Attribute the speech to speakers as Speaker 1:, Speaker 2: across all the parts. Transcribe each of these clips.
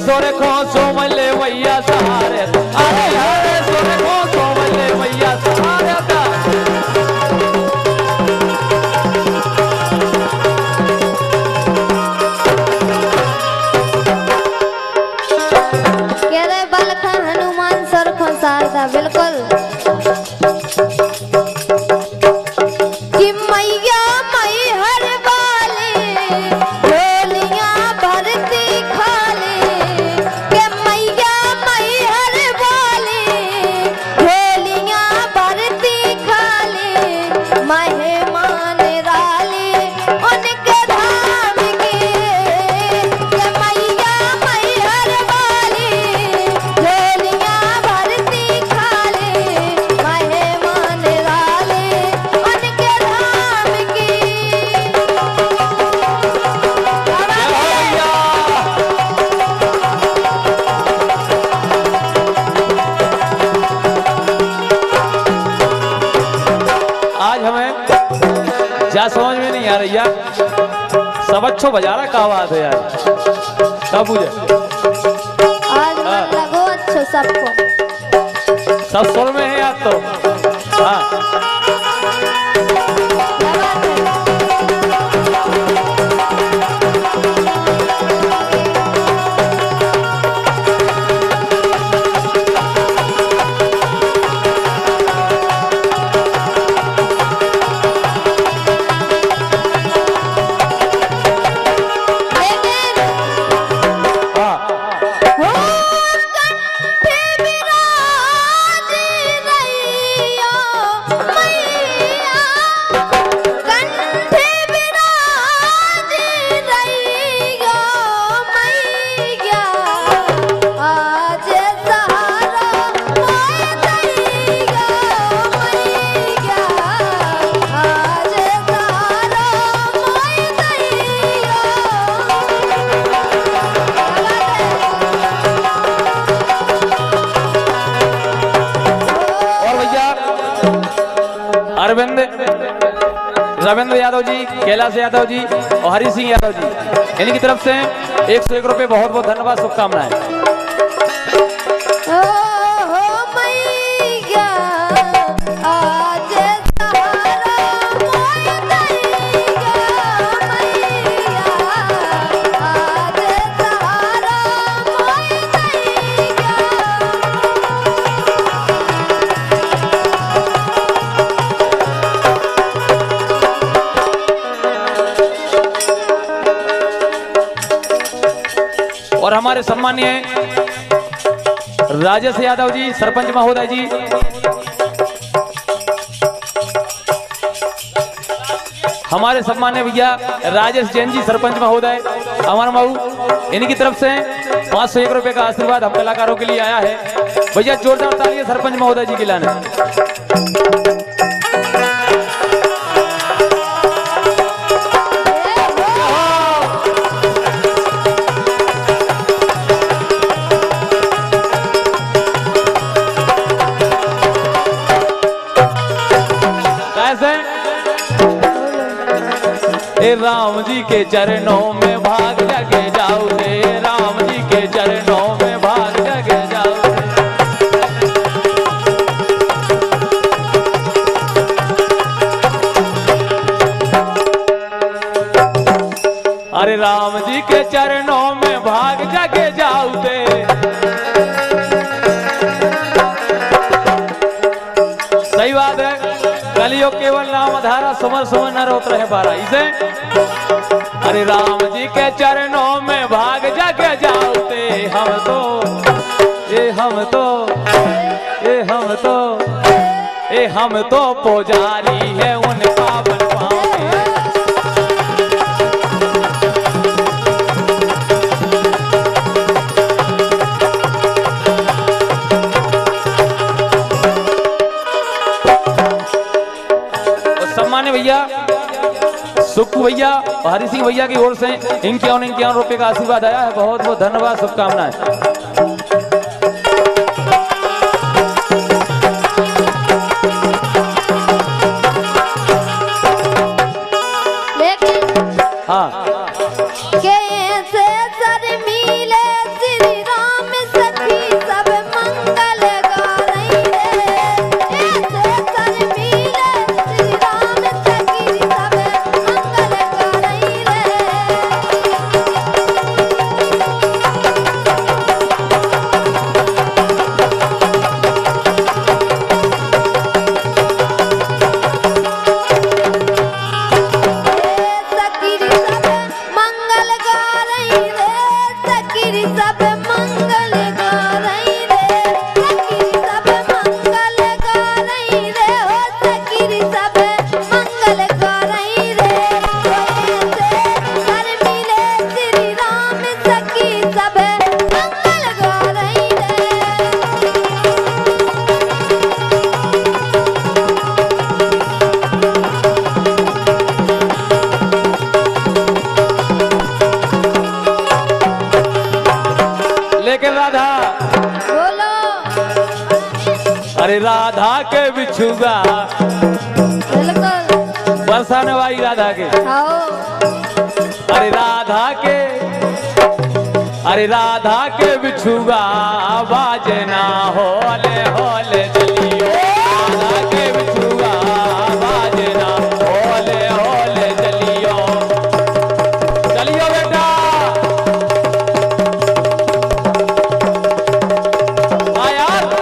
Speaker 1: सुरखो सोमले भैया सहारे अरे सुरखो सोमले भैया सहारे
Speaker 2: कह रहे बलखा हनुमान सुरखो शारदा बिल्कुल कि मैया मई हर वाले ढोलियां भरती खाले के मैया मई हर वाले ढोलियां भरती खाले मेहमान राले उनके धाम के मैया मई हर वाले ढोलियां भरती खाले मेहमान राले उनके धाम की
Speaker 1: आज हमें क्या समझ में नहीं आ रही यार, सब अच्छो बजा रहा का बात है यार, सब मुझे
Speaker 2: आज मन लगो अच्छो सबको
Speaker 1: सब सुर में है यार तो हाँ। रविंद्र यादव जी, कैलाश यादव जी और हरि सिंह यादव जी इनकी तरफ से 101 रुपए बहुत बहुत धन्यवाद, शुभकामनाएं। और हमारे सम्मानीय राजेश यादव जी सरपंच महोदय जी, हमारे सम्मानीय भैया राजेश जैन जी सरपंच महोदय अमर मऊ, इनकी तरफ से 501 रुपए का आशीर्वाद हम कलाकारों के लिए आया है। भैया जोरदार तालियां सरपंच महोदय जी के लाने। राम जी के चरणों में भाग लगे जाओ रे, राम जी के चरणों में भाग लगे जाओ अरे राम जी के चरणों में भाग जगे जाओ दे। सही बात है, कलियुग केवल नाम धारा सुमर सुमर न रोत रहे बारा इसे। अरे राम जी के चरणों में भाग जग जाते हम तो ये हम तो ये हम तो ये हम तो पुजारी है उन पावन पाँव के। सम्मान्य भैया सुक्कू भैया और हरि सिंह भैया की ओर से 51 रुपए का आशीर्वाद आया है, बहुत बहुत धन्यवाद, शुभकामनाएं।
Speaker 2: लेकिन
Speaker 1: हाँ
Speaker 2: कैसे सखीरी सब मंगल गारई रे, सखीरी सब मंगल गारई रे, हो सखीरी सब मंगल गारई रे। हर मिले श्री राम सखी सब मंगल गारई रे।
Speaker 1: लेकिन राधा,
Speaker 2: बोलो
Speaker 1: अरे राधा के बिछुगा
Speaker 2: बिल्कुल
Speaker 1: बरसाने वाली राधा के,
Speaker 2: आओ
Speaker 1: अरे राधा के, अरे राधा के बिछुगा बाजना होले होले चलियो, राधा के बिछुगा बाजना होले होले चलियो, चलियो बेटा हाँ यार।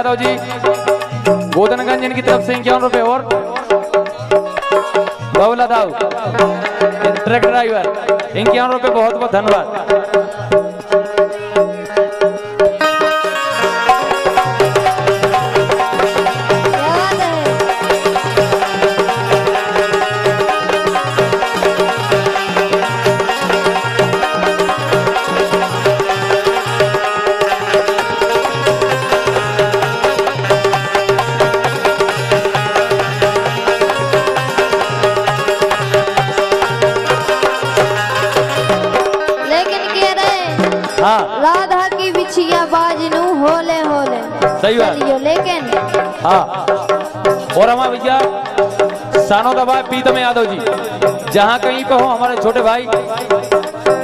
Speaker 1: यादव जी गोदनगंज इनकी तरफ से 51 रुपए और बबला दाऊ ट्रक ड्राइवर 51 रुपए, बहुत बहुत धन्यवाद।
Speaker 2: राधा की बिछिया बाजनू होले होले
Speaker 1: सही बात
Speaker 2: चलियो लेकिन
Speaker 1: हाँ। और हमारे भैया सानो दबा पीतम यादव जी, जहाँ कहीं पे हो हमारे छोटे भाई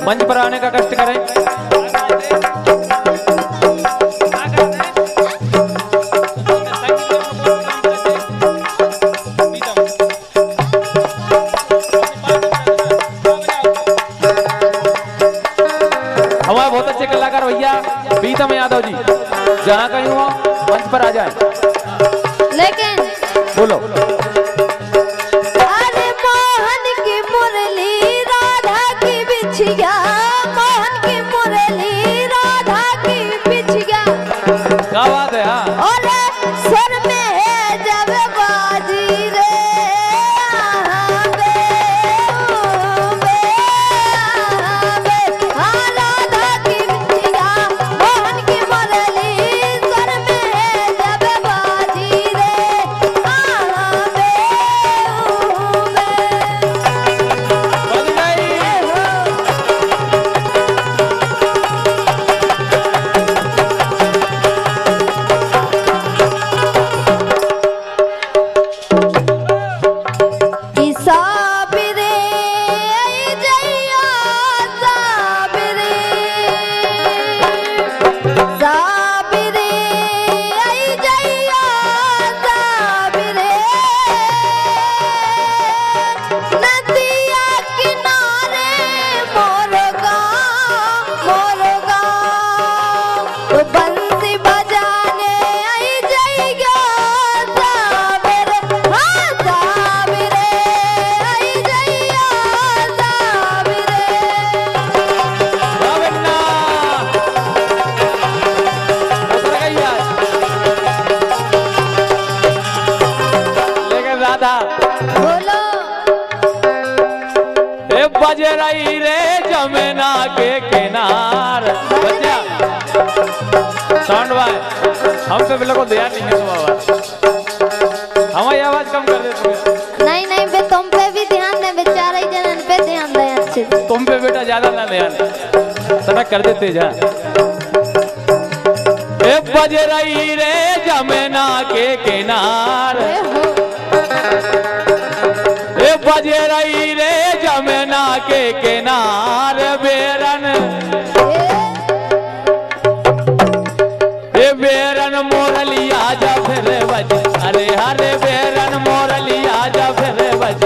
Speaker 1: मंच पर आने का कष्ट करें। हमारे बहुत अच्छे कलाकार भैया पीतम यादव जी, जहाँ कहीं हो मंच पर आ जाए।
Speaker 2: लेकिन
Speaker 1: बोलो
Speaker 2: अरे मोहन की मुरली राधा की बिछिया, मोहन की मुरली राधा की बिछिया,
Speaker 1: क्या बात है। हाँ
Speaker 2: और सर में है जब बाजी रे हाँ बे, हाँ राधा की बिछिया मोहन की मुरली सर में है जब बाजी रे हाँ बे,
Speaker 1: बन गई।
Speaker 2: साबिरे आई जइया साबिरे, साबिरे आई जइया साबिरे, नदिया किनारे मोर गाँव बंसी बजाने आई जइया साबिरे, हाँ साबिरे आई जइया साबिरे।
Speaker 1: गोविंदा उतर गई आज। लेकिन राधा
Speaker 2: बोलो
Speaker 1: ए बज रही रे जमुना के किनार। बच्चा साउंड भाई हम पे बिल्कुल ध्यान नहीं है बाबा, हमारी आवाज कम कर दे तुम्हें।
Speaker 2: नहीं नहीं बे तुम पे भी ध्यान दे, बेचारे जनन पे ध्यान दे अच्छे से।
Speaker 1: तुम पे बेटा ज्यादा ना ध्यान सनक कर देते जा। ए बज रही रे जमुना के किनार, ए बज रही रे जमुना के किनार बेरन, ए बेरन मोरलिया जा फिर बज, अरे हरे बेरन मोरलिया जा फिर बज।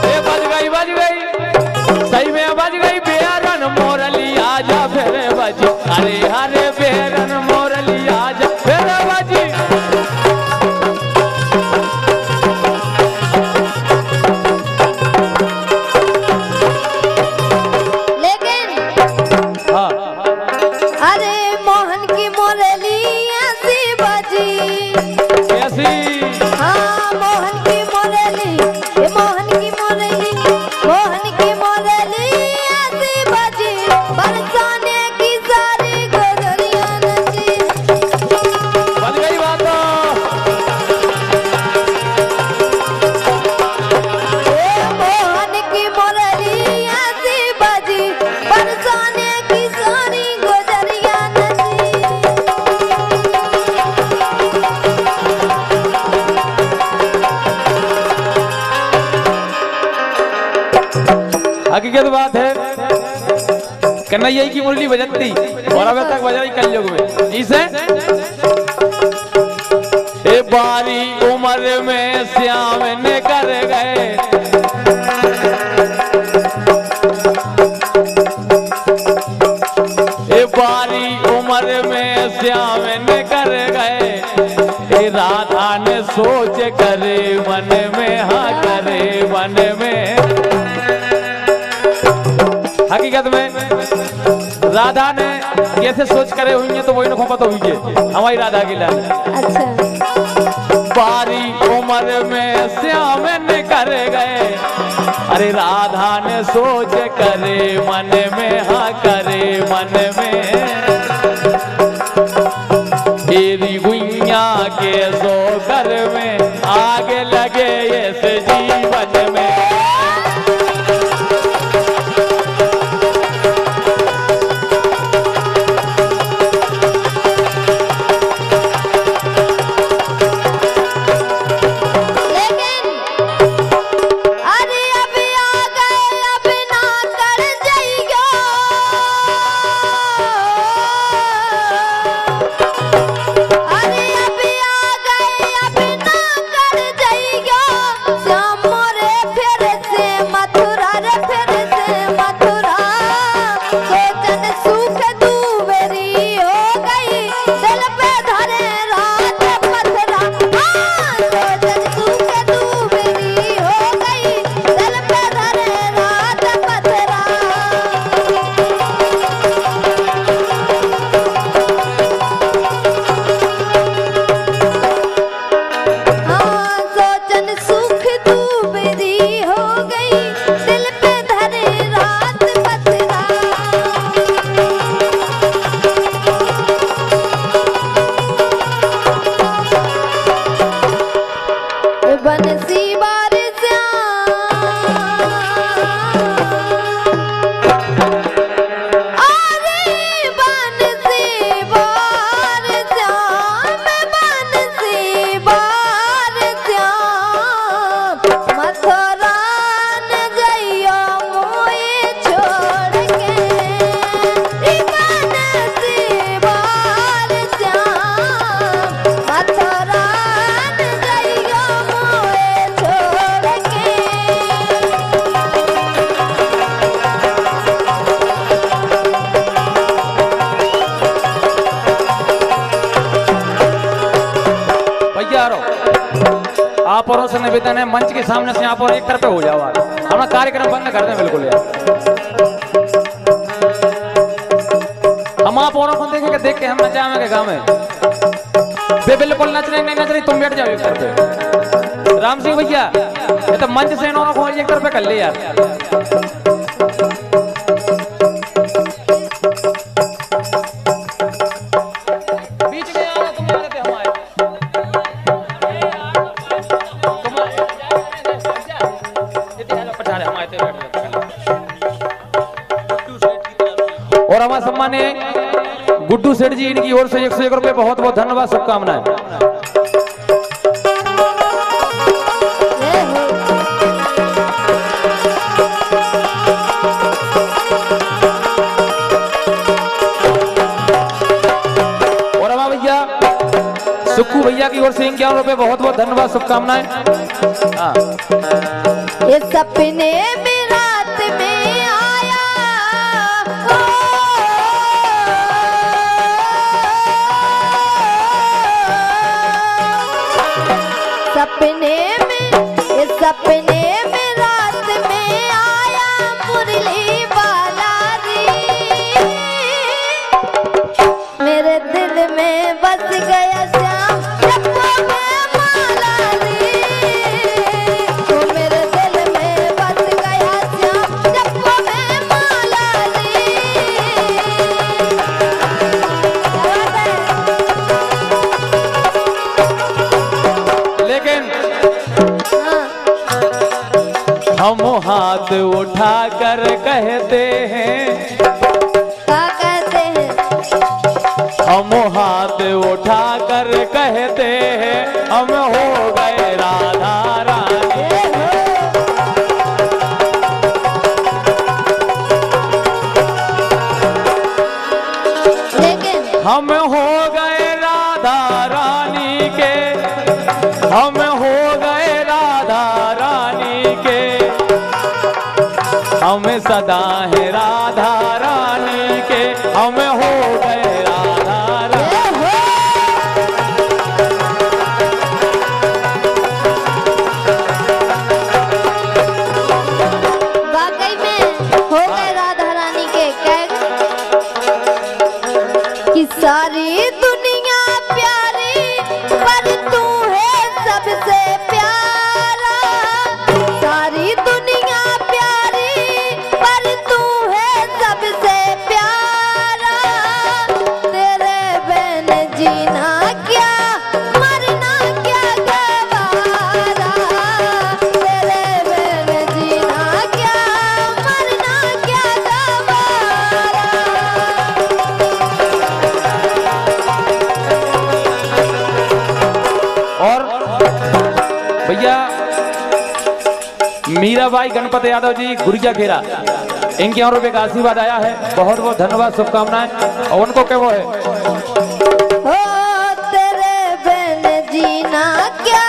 Speaker 1: ए बज गई सही में बज गई बेरन मोरलिया जा फिर बज, अरे हरे बेरन मोरलिया जा फिर बज।
Speaker 2: लेकिन
Speaker 1: हाँ
Speaker 2: अरे मोहन की मुरली ऐसी बजी,
Speaker 1: कैसी
Speaker 2: हाँ मोहन की मुरली, ये मोहन की मुरली, मोहन की मुरली ऐसी बजी, बरसाने की सारी गोदरियां नची।
Speaker 1: बन गई बात।
Speaker 2: ये मोहन की मुरली ऐसी बजी, बरसाने की सारी गोदरियां नची।
Speaker 1: हकीकत बात है कन्हैया की मुरली बजती और अब तक बजाई कलयुग में इसे। ए बारी उम्र में श्याम ने कर गए, बारी उम्र में श्याम ने कर गए, राधा ने सोच करे मन में, हाँ करे मन में। हकीकत में राधा ने कैसे सोच करे हुई है तो वही ना पता हुई है हमारी राधा की लाल।
Speaker 2: अच्छा।
Speaker 1: बारी उम्र में श्याम ने कर गए, अरे राधा ने सोच करे मन में, हाँ करे मन में। तेरी गुइया के सो घर में आग लगे इस जीवन में। आप और से निवेदन है मंच के सामने से आप और एक तरफ हो जाओ, हमारा कार्यक्रम बंद कर दें बिल्कुल यार। हम आप औरों को देखेंगे, देख के हम नचाएंगे गाँव में, वे बिल्कुल नच रहे नहीं नच रही, तुम बैठ जाओ एक तरफ। राम सिंह भैया ये तो मंच से इन्होंने को एक तरफ कर ले यार। और हमारे सम्मानीय गुड्डू सेठ जी, इनकी ओर से 101 रुपए बहुत बहुत धन्यवाद, शुभकामनाएं। और हमारे भैया सुक्कू भैया की ओर से 51 रुपए बहुत बहुत धन्यवाद, शुभकामनाएं।
Speaker 2: ये सपने में रात में आया, सपने में, ये सपने में रात में आया मुरली वाला रे, मेरे दिल में बस गया श्याम जप्पो में माला रे, तो मेरे दिल में बस गया श्याम जप्पो में माला रे।
Speaker 1: लेकिन
Speaker 2: हाँ।
Speaker 1: हम हाथ उठा कर कहते हैं,
Speaker 2: क्या कहते हैं?
Speaker 1: हम हाथ उठा कर कहते हैं, हम हो गए राधा रानी।
Speaker 2: लेकिन
Speaker 1: हम हो गए राधा रानी के, हम हो गए राधा रानी के, हम सदा है राधा रानी के, हम हो
Speaker 2: सारी दुनिया प्यारी पर तू है सबसे प्यारा। सारी दुनिया प्यारी पर तू है सबसे प्यारा। तेरे बिन जीना क्या मरना क्या गवारा। तेरे बिन जीना क्या मरना क्या गवारा।
Speaker 1: और भैया मीराबाई गणपत यादव जी गुड़िया खेरा, इनके और रुपये का आशीर्वाद आया है, बहुत बहुत धन्यवाद, शुभकामनाएं। और उनको क्या वो है,
Speaker 2: हो तेरे बिन जीना क्या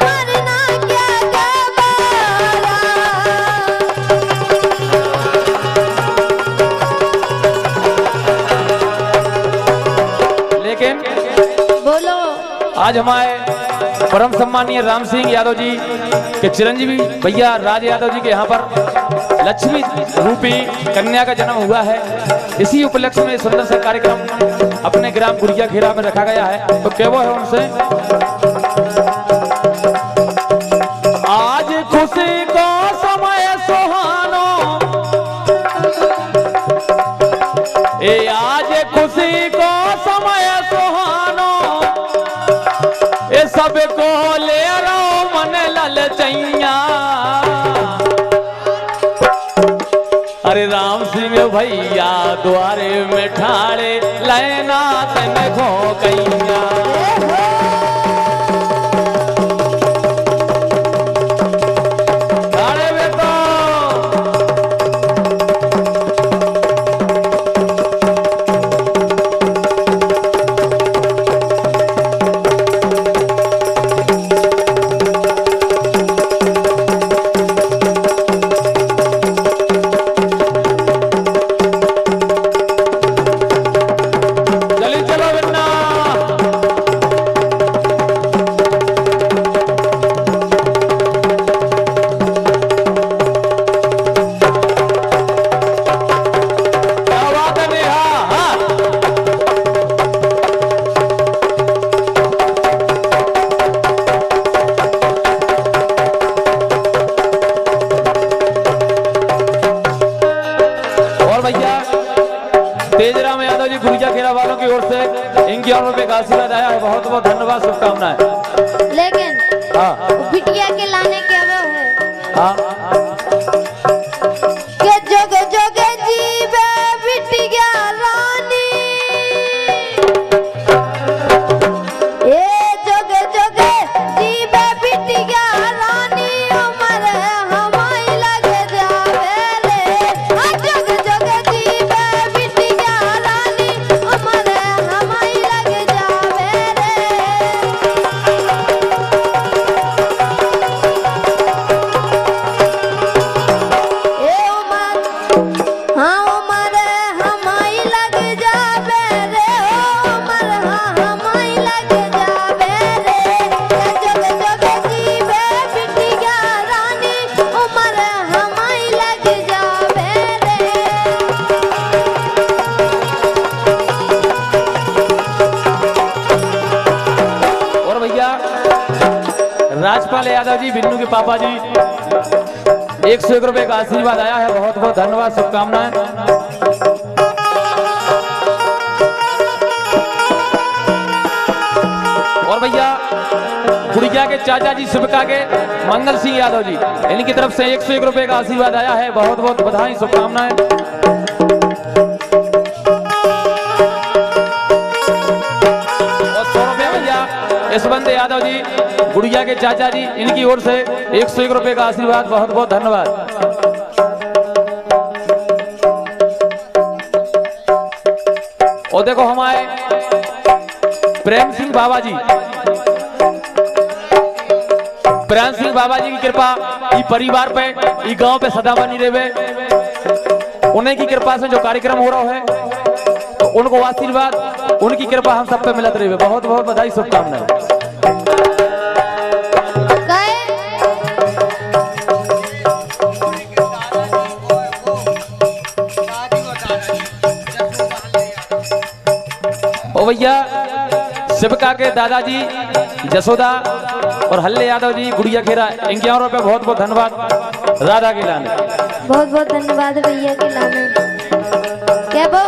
Speaker 2: मरना क्या गवारा।
Speaker 1: लेकिन
Speaker 2: बोलो
Speaker 1: आज हमारे परम सम्मानीय राम सिंह यादव जी के चिरंजीवी भैया राज यादव जी के यहाँ पर लक्ष्मी रूपी कन्या का जन्म हुआ है। इसी उपलक्ष्य में सुंदर सा कार्यक्रम अपने ग्राम गुड़िया खेरा में रखा गया है। तो क्या वो है उनसे, आज खुशी को समय सुहानो, आज खुशी को समय सुहानो, सबको ले रहो मन ललचैया। अरे राम सिंह भैया द्वारे में ठाड़े लैना तन खो कैया। तेजराम यादव जी गुड़िया खेरा वालों की ओर से इनकी और रुपये का आशीर्वाद आया है, बहुत बहुत धन्यवाद, शुभकामनाएं।
Speaker 2: लेकिन
Speaker 1: हाँ
Speaker 2: बिटिया के लाने के वो है
Speaker 1: हाँ
Speaker 2: के जोगे जोगे जीवे बिटिया रानी। ए जोगे जोगे जीवे बिटिया रानी उमर हमारी लग जावे रे। जोगे जोगे जीवे बिटिया रानी उमर हमारी लग जावे रे। ए उमर हाँ उमर हमारी लग जावे रे। उमर हाँ हमारी लग जावे रे। जोगे जोगे जीवे बिटिया रानी उमर हमारी लग जावे रे।
Speaker 1: और भैया राजपाल यादव जी बिन्नू के पापा जी 101 रुपये का आशीर्वाद आया है, बहुत बहुत धन्यवाद, शुभकामनाएं। और भैया गुड़िया के चाचा जी शिवका के मंगल सिंह यादव जी, इनकी तरफ से 101 रुपये का आशीर्वाद आया है, बहुत बहुत बधाई, शुभकामनाएं। और 100 रुपये भैया यशवंत यादव जी गुड़िया के चाचा जी, इनकी ओर से 101 रुपये का आशीर्वाद, बहुत बहुत धन्यवाद। और देखो हमारे प्रेम सिंह बाबा जी, प्रेम सिंह बाबा जी की कृपा ई परिवार पे, ई गांव पे सदा बनी रहे। उन्हीं की कृपा से जो कार्यक्रम हो रहा है, तो उनको आशीर्वाद, उनकी कृपा हम सब पे मिलत रहे। बहुत बहुत बधाई, शुभकामनाएं। ओ भैया शिवका के दादाजी जसोदा और हल्ले यादव जी गुड़िया खेरा, इनके और पे बहुत बहुत धन्यवाद। राधा के लाने
Speaker 2: बहुत बहुत धन्यवाद भैया के लाने। क्या वो